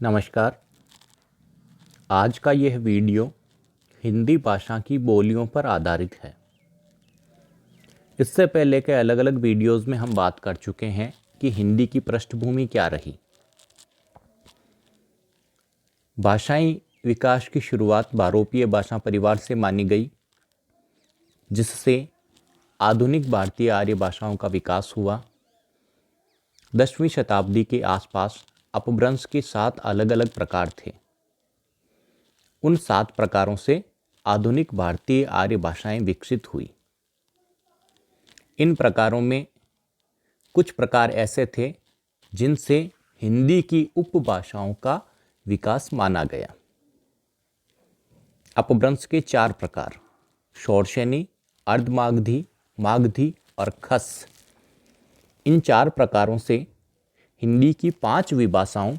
नमस्कार। आज का यह वीडियो हिंदी भाषा की बोलियों पर आधारित है। इससे पहले के अलग अलग वीडियोस में हम बात कर चुके हैं कि हिंदी की पृष्ठभूमि क्या रही। भाषाई विकास की शुरुआत बहुरूपीय भाषा परिवार से मानी गई, जिससे आधुनिक भारतीय आर्य भाषाओं का विकास हुआ। 10वीं शताब्दी के आसपास अपभ्रंश के 7 अलग अलग प्रकार थे। उन 7 प्रकारों से आधुनिक भारतीय आर्य भाषाएं विकसित हुई। इन प्रकारों में कुछ प्रकार ऐसे थे जिनसे हिंदी की उपभाषाओं का विकास माना गया। अपभ्रंश के 4 प्रकार: शौर्षेनी, अर्धमागधी, मागधी और खस। इन 4 प्रकारों से हिंदी की 5 विभाषाओं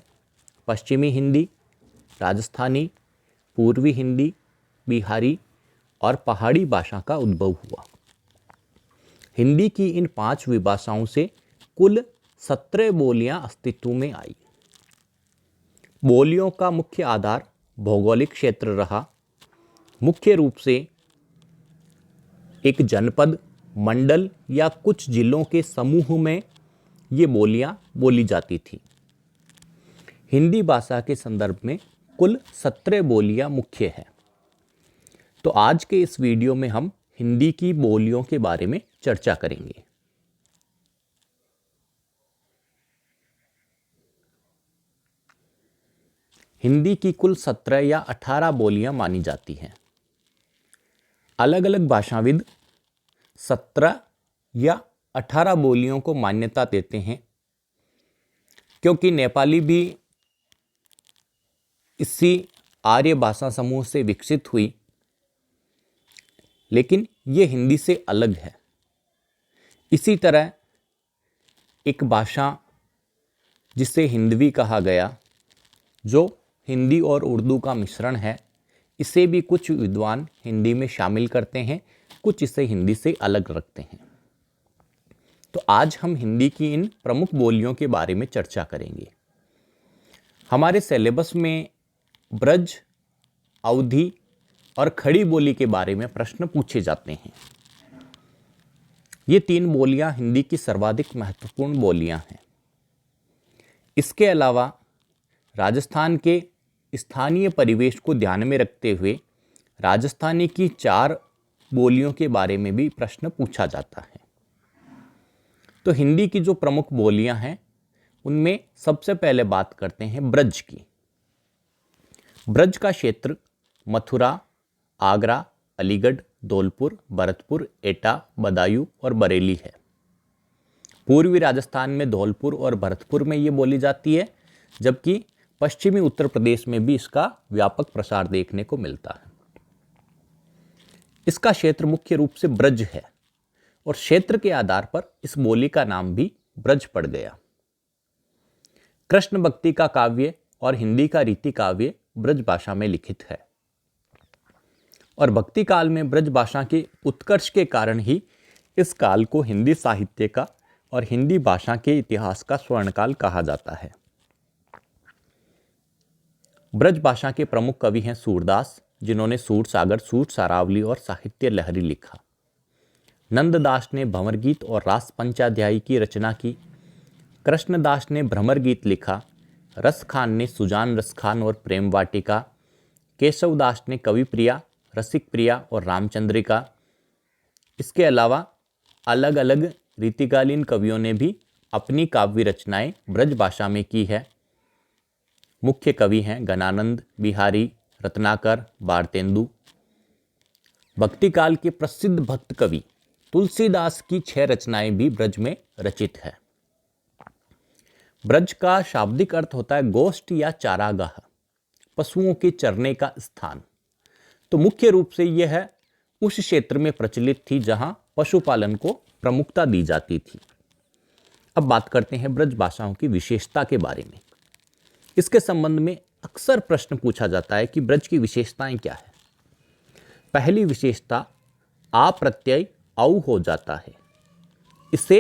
पश्चिमी हिंदी, राजस्थानी, पूर्वी हिंदी, बिहारी और पहाड़ी भाषा का उद्भव हुआ। हिंदी की इन 5 विभाषाओं से कुल 17 बोलियां अस्तित्व में आई। बोलियों का मुख्य आधार भौगोलिक क्षेत्र रहा। मुख्य रूप से एक जनपद, मंडल या कुछ जिलों के समूह में ये बोलियां बोली जाती थी। हिंदी भाषा के संदर्भ में कुल 17 बोलियां मुख्य हैं। तो आज के इस वीडियो में हम हिंदी की बोलियों के बारे में चर्चा करेंगे। हिंदी की कुल 17 या 18 बोलियां मानी जाती हैं। अलग अलग भाषाविद 17 या 18 बोलियों को मान्यता देते हैं, क्योंकि नेपाली भी इसी आर्य भाषा समूह से विकसित हुई, लेकिन ये हिंदी से अलग है। इसी तरह एक भाषा जिसे हिंदवी कहा गया, जो हिंदी और उर्दू का मिश्रण है, इसे भी कुछ विद्वान हिंदी में शामिल करते हैं, कुछ इसे हिंदी से अलग रखते हैं। तो आज हम हिंदी की इन प्रमुख बोलियों के बारे में चर्चा करेंगे। हमारे सिलेबस में ब्रज, अवधी और खड़ी बोली के बारे में प्रश्न पूछे जाते हैं। ये 3 बोलियां हिंदी की सर्वाधिक महत्वपूर्ण बोलियां हैं। इसके अलावा राजस्थान के स्थानीय परिवेश को ध्यान में रखते हुए राजस्थानी की 4 बोलियों के बारे में भी प्रश्न पूछा जाता है। तो हिंदी की जो प्रमुख बोलियां हैं, उनमें सबसे पहले बात करते हैं ब्रज की। ब्रज का क्षेत्र मथुरा, आगरा, अलीगढ़, धौलपुर, भरतपुर, एटा, बदायूं और बरेली है। पूर्वी राजस्थान में धौलपुर और भरतपुर में ये बोली जाती है, जबकि पश्चिमी उत्तर प्रदेश में भी इसका व्यापक प्रसार देखने को मिलता है। इसका क्षेत्र मुख्य रूप से ब्रज है और क्षेत्र के आधार पर इस बोली का नाम भी ब्रज पड़ गया। कृष्ण भक्ति का काव्य और हिंदी का रीति काव्य ब्रज भाषा में लिखित है, और भक्ति काल में ब्रज भाषा के उत्कर्ष के कारण ही इस काल को हिंदी साहित्य का और हिंदी भाषा के इतिहास का स्वर्णकाल कहा जाता है। ब्रज भाषा के प्रमुख कवि हैं सूरदास, जिन्होंने सूर सागर, सूर सारावली और साहित्य लहरी लिखा। नंददास ने भंवर गीत और रास पंचाध्यायी की रचना की। कृष्णदास ने भ्रमर गीत लिखा। रस खान ने सुजान रस खान और प्रेम वाटिका। केशवदास ने कवि प्रिया, रसिक प्रिया और रामचंद्रिका। इसके अलावा अलग अलग रीतिकालीन कवियों ने भी अपनी काव्य रचनाएं ब्रज भाषा में की है। मुख्य कवि हैं गणानंद, बिहारी, रत्नाकर, भारतेंदु। भक्ति काल के प्रसिद्ध भक्त कवि तुलसीदास की 6 रचनाएं भी ब्रज में रचित है। ब्रज का शाब्दिक अर्थ होता है गोष्ठ या चारागाह, पशुओं के चरने का स्थान। तो मुख्य रूप से यह उस क्षेत्र में प्रचलित थी जहां पशुपालन को प्रमुखता दी जाती थी। अब बात करते हैं ब्रज भाषाओं की विशेषता के बारे में। इसके संबंध में अक्सर प्रश्न पूछा जाता है कि ब्रज की विशेषताएं क्या है। पहली विशेषता आ प्रत्यय औ हो जाता है। इसे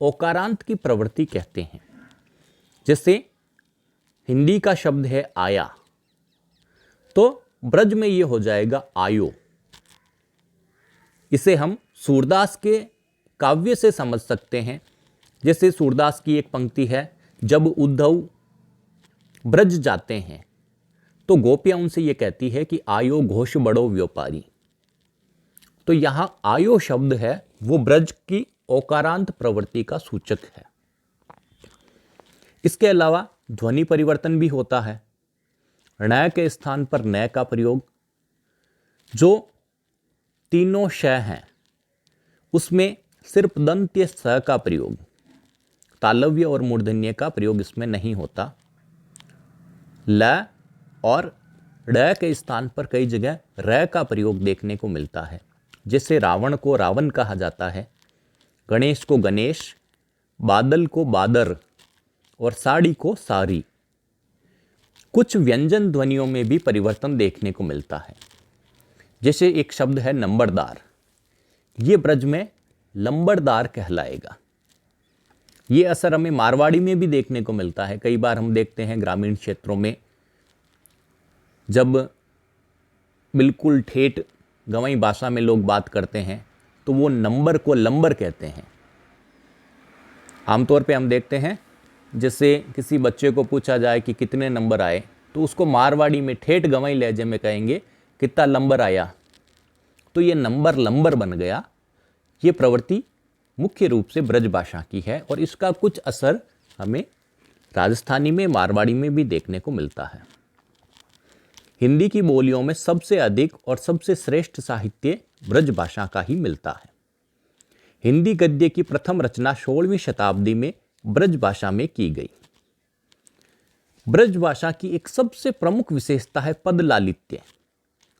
ओकारांत की प्रवृत्ति कहते हैं। जैसे हिंदी का शब्द है आया, तो ब्रज में ये हो जाएगा आयो। इसे हम सूरदास के काव्य से समझ सकते हैं। जैसे सूरदास की एक पंक्ति है, जब उद्धव ब्रज जाते हैं तो गोपियां उनसे ये कहती है कि आयो घोष बड़ो व्यापारी। तो यहां आयो शब्द है वो ब्रज की ओकारांत प्रवृत्ति का सूचक है। इसके अलावा ध्वनि परिवर्तन भी होता है। ण के स्थान पर न का प्रयोग, जो तीनों श हैं उसमें सिर्फ दंत्य स का प्रयोग, तालव्य और मूर्धन्य का प्रयोग इसमें नहीं होता। ल और ड़ के स्थान पर कई जगह र का प्रयोग देखने को मिलता है। जैसे रावण को रावण कहा जाता है, गणेश को गणेश, बादल को बादर और साड़ी को सारी। कुछ व्यंजन ध्वनियों में भी परिवर्तन देखने को मिलता है। जैसे एक शब्द है नंबरदार, ये ब्रज में लंबरदार कहलाएगा। ये असर हमें मारवाड़ी में भी देखने को मिलता है। कई बार हम देखते हैं ग्रामीण क्षेत्रों में जब बिल्कुल ठेठ गंवई भाषा में लोग बात करते हैं तो वो नंबर को लंबर कहते हैं। आमतौर पे हम देखते हैं, जैसे किसी बच्चे को पूछा जाए कि कितने नंबर आए, तो उसको मारवाड़ी में ठेठ गंवई लहजे में कहेंगे कितना लंबर आया। तो ये नंबर लंबर बन गया। ये प्रवृत्ति मुख्य रूप से ब्रज भाषा की है और इसका कुछ असर हमें राजस्थानी में, मारवाड़ी में भी देखने को मिलता है। हिंदी की बोलियों में सबसे अधिक और सबसे श्रेष्ठ साहित्य ब्रज भाषा का ही मिलता है। हिंदी गद्य की प्रथम रचना 16वीं शताब्दी में ब्रज भाषा में की गई। ब्रज भाषा की एक सबसे प्रमुख विशेषता है पद लालित्य,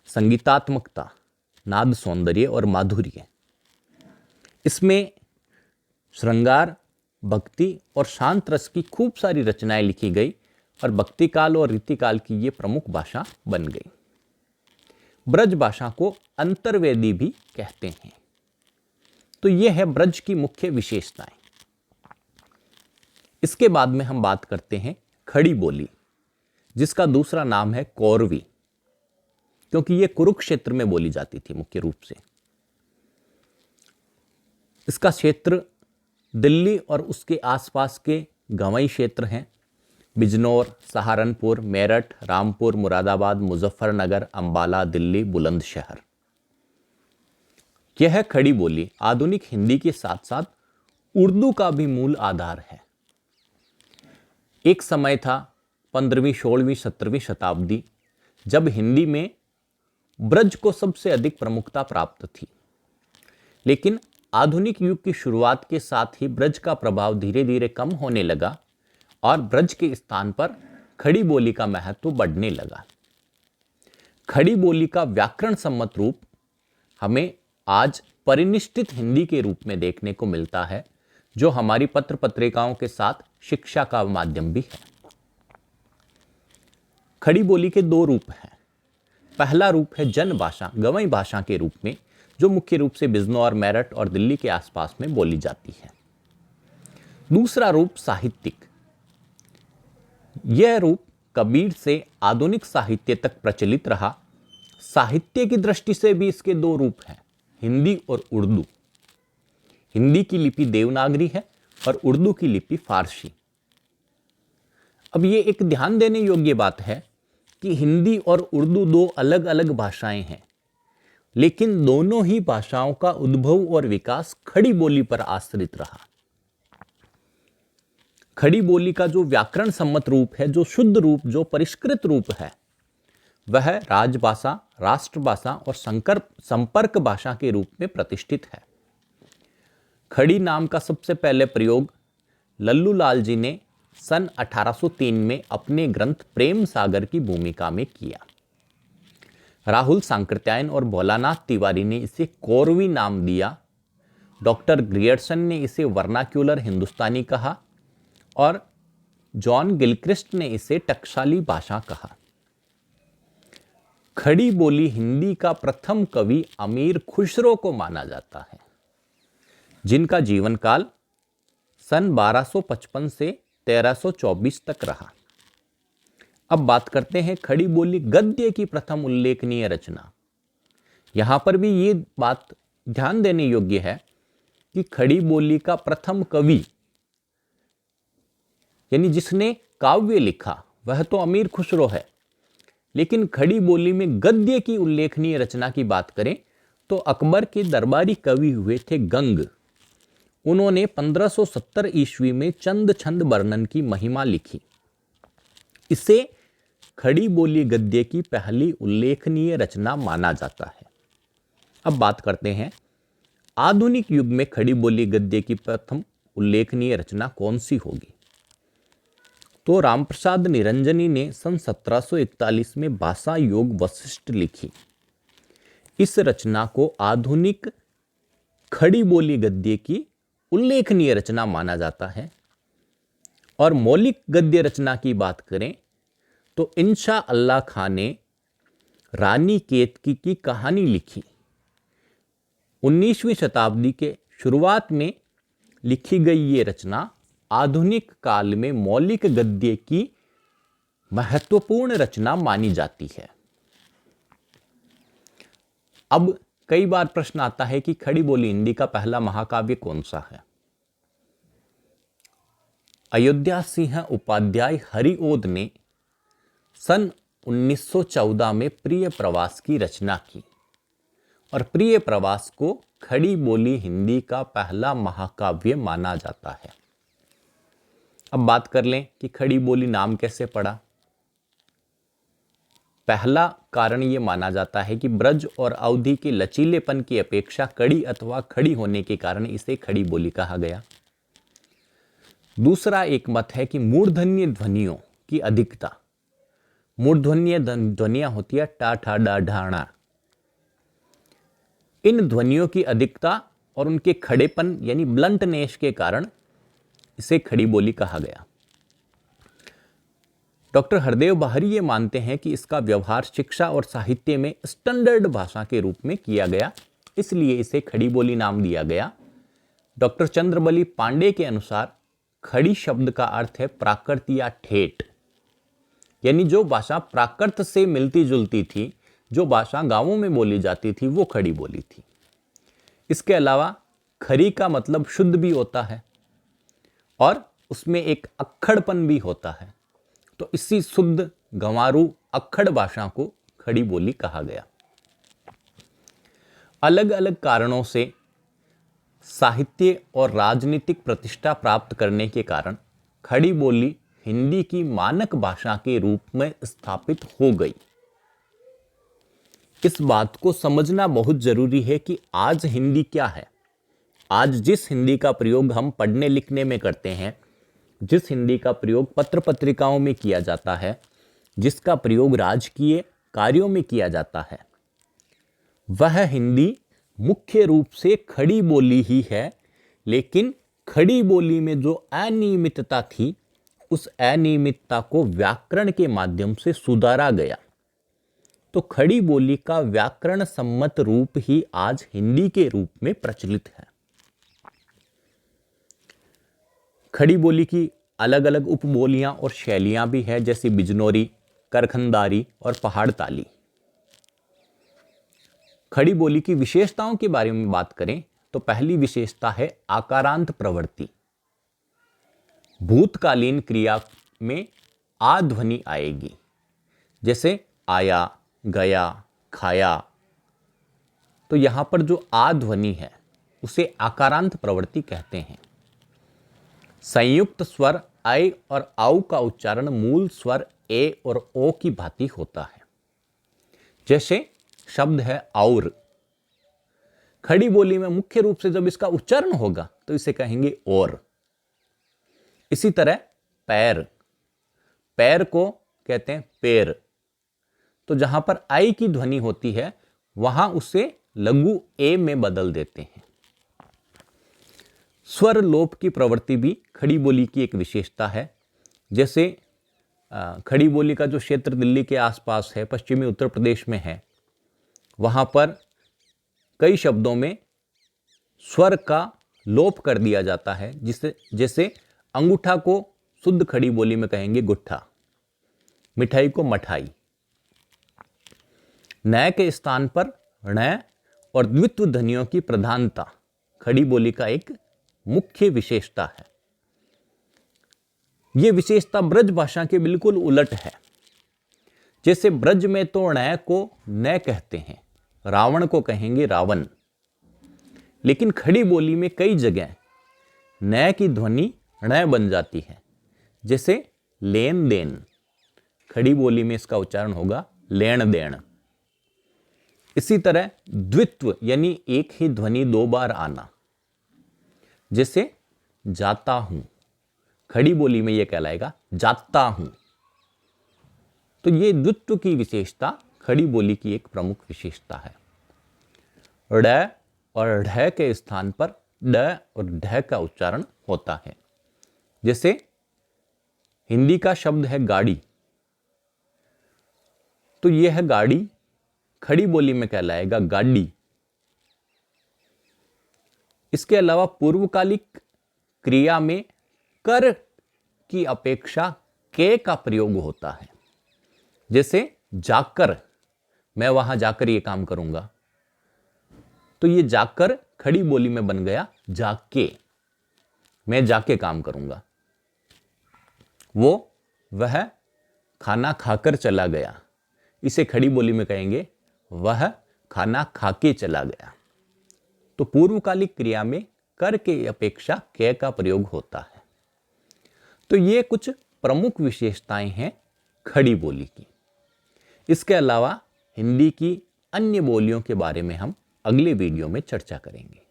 संगीतात्मकता, नाद सौंदर्य और माधुर्य। इसमें श्रृंगार, भक्ति और शांत रस की खूब सारी रचनाएं लिखी गई और भक्ति काल और रीतिकाल की ये प्रमुख भाषा बन गई। ब्रज भाषा को अंतर्वेदी भी कहते हैं। तो ये है ब्रज की मुख्य विशेषताएं। इसके बाद में हम बात करते हैं खड़ी बोली, जिसका दूसरा नाम है कौरवी, क्योंकि ये कुरुक्षेत्र में बोली जाती थी मुख्य रूप से। इसका क्षेत्र दिल्ली और उसके आसपास के गंवई क्षेत्र हैं। बिजनौर, सहारनपुर, मेरठ, रामपुर, मुरादाबाद, मुजफ्फरनगर, अंबाला, दिल्ली, बुलंदशहर। यह खड़ी बोली आधुनिक हिंदी के साथ साथ उर्दू का भी मूल आधार है। एक समय था 15वीं, 16वीं, 17वीं शताब्दी, जब हिंदी में ब्रज को सबसे अधिक प्रमुखता प्राप्त थी। लेकिन आधुनिक युग की शुरुआत के साथ ही ब्रज का प्रभाव धीरे धीरे कम होने लगा और ब्रज के स्थान पर खड़ी बोली का महत्व बढ़ने लगा। खड़ी बोली का व्याकरण सम्मत रूप हमें आज परिनिष्ठित हिंदी के रूप में देखने को मिलता है, जो हमारी पत्र पत्रिकाओं के साथ शिक्षा का माध्यम भी है। खड़ी बोली के दो रूप हैं। पहला रूप है जन भाषा, गंवई भाषा के रूप में, जो मुख्य रूप से बिजनौर, मेरठ और दिल्ली के आसपास में बोली जाती है। दूसरा रूप साहित्यिक। यह रूप कबीर से आधुनिक साहित्य तक प्रचलित रहा। साहित्य की दृष्टि से भी इसके दो रूप हैं, हिंदी और उर्दू। हिंदी की लिपि देवनागरी है और उर्दू की लिपि फारसी। अब ये एक ध्यान देने योग्य बात है कि हिंदी और उर्दू दो अलग अलग भाषाएं हैं, लेकिन दोनों ही भाषाओं का उद्भव और विकास खड़ी बोली पर आश्रित रहा। खड़ी बोली का जो व्याकरण सम्मत रूप है, जो शुद्ध रूप, जो परिष्कृत रूप है, वह राजभाषा, राष्ट्रभाषा और संपर्क भाषा के रूप में प्रतिष्ठित है। खड़ी नाम का सबसे पहले प्रयोग लल्लू लाल जी ने सन 1803 में अपने ग्रंथ प्रेम सागर की भूमिका में किया। राहुल सांकृत्यायन और भोलानाथ तिवारी ने इसे कौरवी नाम दिया। डॉक्टर ग्रियर्सन ने इसे वर्नाक्यूलर हिंदुस्तानी कहा और जॉन गिलक्रिस्ट ने इसे टकसाली भाषा कहा। खड़ी बोली हिंदी का प्रथम कवि अमीर खुसरो को माना जाता है, जिनका जीवन काल सन 1255 से 1324 तक रहा। अब बात करते हैं खड़ी बोली गद्य की प्रथम उल्लेखनीय रचना। यहां पर भी ये बात ध्यान देने योग्य है कि खड़ी बोली का प्रथम कवि यानी जिसने काव्य लिखा वह तो अमीर खुसरो है, लेकिन खड़ी बोली में गद्य की उल्लेखनीय रचना की बात करें तो अकबर के दरबारी कवि हुए थे गंग। उन्होंने 1570 ईस्वी में चंद छंद वर्णन की महिमा लिखी। इसे खड़ी बोली गद्य की पहली उल्लेखनीय रचना माना जाता है। अब बात करते हैं आधुनिक युग में खड़ी बोली गद्य की प्रथम उल्लेखनीय रचना कौन सी होगी। तो रामप्रसाद निरंजनी ने सन 1741 में भाषा योग वशिष्ठ लिखी। इस रचना को आधुनिक खड़ी बोली गद्य की उल्लेखनीय रचना माना जाता है। और मौलिक गद्य रचना की बात करें तो इंशा अल्लाह खां ने रानी केतकी की कहानी लिखी। 19वीं शताब्दी के शुरुआत में लिखी गई ये रचना आधुनिक काल में मौलिक गद्य की महत्वपूर्ण रचना मानी जाती है। अब कई बार प्रश्न आता है कि खड़ी बोली हिंदी का पहला महाकाव्य कौन सा है। अयोध्या सिंह उपाध्याय हरिओद ने सन 1914 में प्रिय प्रवास की रचना की और प्रिय प्रवास को खड़ी बोली हिंदी का पहला महाकाव्य माना जाता है। अब बात कर लें कि खड़ी बोली नाम कैसे पड़ा। पहला कारण यह माना जाता है कि ब्रज और अवधि के लचीलेपन की अपेक्षा कड़ी अथवा खड़ी होने के कारण इसे खड़ी बोली कहा गया। दूसरा एक मत है कि मूर्धन्य ध्वनियों की अधिकता। मूर्धन्य ध्वनियां होती है टा ठा डा ढाणा। इन ध्वनियों की अधिकता और उनके खड़ेपन यानी ब्लंटनेस के कारण इसे खड़ी बोली कहा गया। डॉक्टर हरदेव बाहरी ये मानते हैं कि इसका व्यवहार शिक्षा और साहित्य में स्टैंडर्ड भाषा के रूप में किया गया, इसलिए इसे खड़ी बोली नाम दिया गया। डॉक्टर चंद्रबली पांडे के अनुसार खड़ी शब्द का अर्थ है प्राकृत या ठेठ, यानी जो भाषा प्राकृत से मिलती जुलती थी, जो भाषा गांवों में बोली जाती थी, वो खड़ी बोली थी। इसके अलावा खरी का मतलब शुद्ध भी होता है और उसमें एक अक्खड़पन भी होता है, तो इसी शुद्ध गंवारू अक्खड़ भाषा को खड़ी बोली कहा गया। अलग अलग कारणों से साहित्य और राजनीतिक प्रतिष्ठा प्राप्त करने के कारण खड़ी बोली हिंदी की मानक भाषा के रूप में स्थापित हो गई। इस बात को समझना बहुत जरूरी है कि आज हिंदी क्या है। आज जिस हिंदी का प्रयोग हम पढ़ने लिखने में करते हैं, जिस हिंदी का प्रयोग पत्र पत्रिकाओं में किया जाता है, जिसका प्रयोग राजकीय कार्यों में किया जाता है, वह हिंदी मुख्य रूप से खड़ी बोली ही है। लेकिन खड़ी बोली में जो अनियमितता थी, उस अनियमितता को व्याकरण के माध्यम से सुधारा गया। तो खड़ी बोली का व्याकरण सम्मत रूप ही आज हिंदी के रूप में प्रचलित है। खड़ी बोली की अलग अलग उपबोलियां और शैलियां भी है, जैसे बिजनौरी, करखंदारी और पहाड़ ताली। खड़ी बोली की विशेषताओं के बारे में बात करें तो पहली विशेषता है आकारांत प्रवृत्ति। भूतकालीन क्रिया में आ ध्वनि आएगी, जैसे आया, गया, खाया। तो यहां पर जो आ ध्वनि है उसे आकारांत प्रवृत्ति कहते हैं। संयुक्त स्वर ऐ और आउ का उच्चारण मूल स्वर ए और ओ की भांति होता है। जैसे शब्द है और, खड़ी बोली में मुख्य रूप से जब इसका उच्चारण होगा तो इसे कहेंगे और। इसी तरह पैर, पैर को कहते हैं पेर। तो जहां पर आई की ध्वनि होती है वहां उसे लघु ए में बदल देते हैं। स्वर लोप की प्रवृत्ति भी खड़ी बोली की एक विशेषता है। जैसे खड़ी बोली का जो क्षेत्र दिल्ली के आसपास है, पश्चिमी उत्तर प्रदेश में है, वहां पर कई शब्दों में स्वर का लोप कर दिया जाता है, जिससे जैसे अंगूठा को शुद्ध खड़ी बोली में कहेंगे गुट्ठा, मिठाई को मठाई। न के स्थान पर ण और द्वित्व ध्वनियों की प्रधानता खड़ी बोली का एक मुख्य विशेषता है। यह विशेषता ब्रज भाषा के बिल्कुल उलट है। जैसे ब्रज में तो ण को न कहते हैं, रावण को कहेंगे रावण, लेकिन खड़ी बोली में कई जगह न की ध्वनि ण बन जाती है। जैसे लेन देन, खड़ी बोली में इसका उच्चारण होगा लेन देन। इसी तरह द्वित्व यानी एक ही ध्वनि दो बार आना, जैसे जाता हूं, खड़ी बोली में यह कहलाएगा जाता हूं। तो यह द्वित्व की विशेषता खड़ी बोली की एक प्रमुख विशेषता है। ड़ और ढ के स्थान पर ड और ढ का उच्चारण होता है। जैसे हिंदी का शब्द है गाड़ी, तो यह है गाड़ी, खड़ी बोली में कहलाएगा गाड़ी। इसके अलावा पूर्वकालिक क्रिया में कर की अपेक्षा के का प्रयोग होता है। जैसे जाकर, मैं वहां जाकर यह काम करूंगा, तो यह जाकर खड़ी बोली में बन गया जाके, मैं जाके काम करूंगा। वह खाना खाकर चला गया, इसे खड़ी बोली में कहेंगे वह खाना खाके चला गया। तो पूर्वकालिक क्रिया में कर के अपेक्षा के का प्रयोग होता है। तो ये कुछ प्रमुख विशेषताएं हैं खड़ी बोली की। इसके अलावा हिंदी की अन्य बोलियों के बारे में हम अगले वीडियो में चर्चा करेंगे।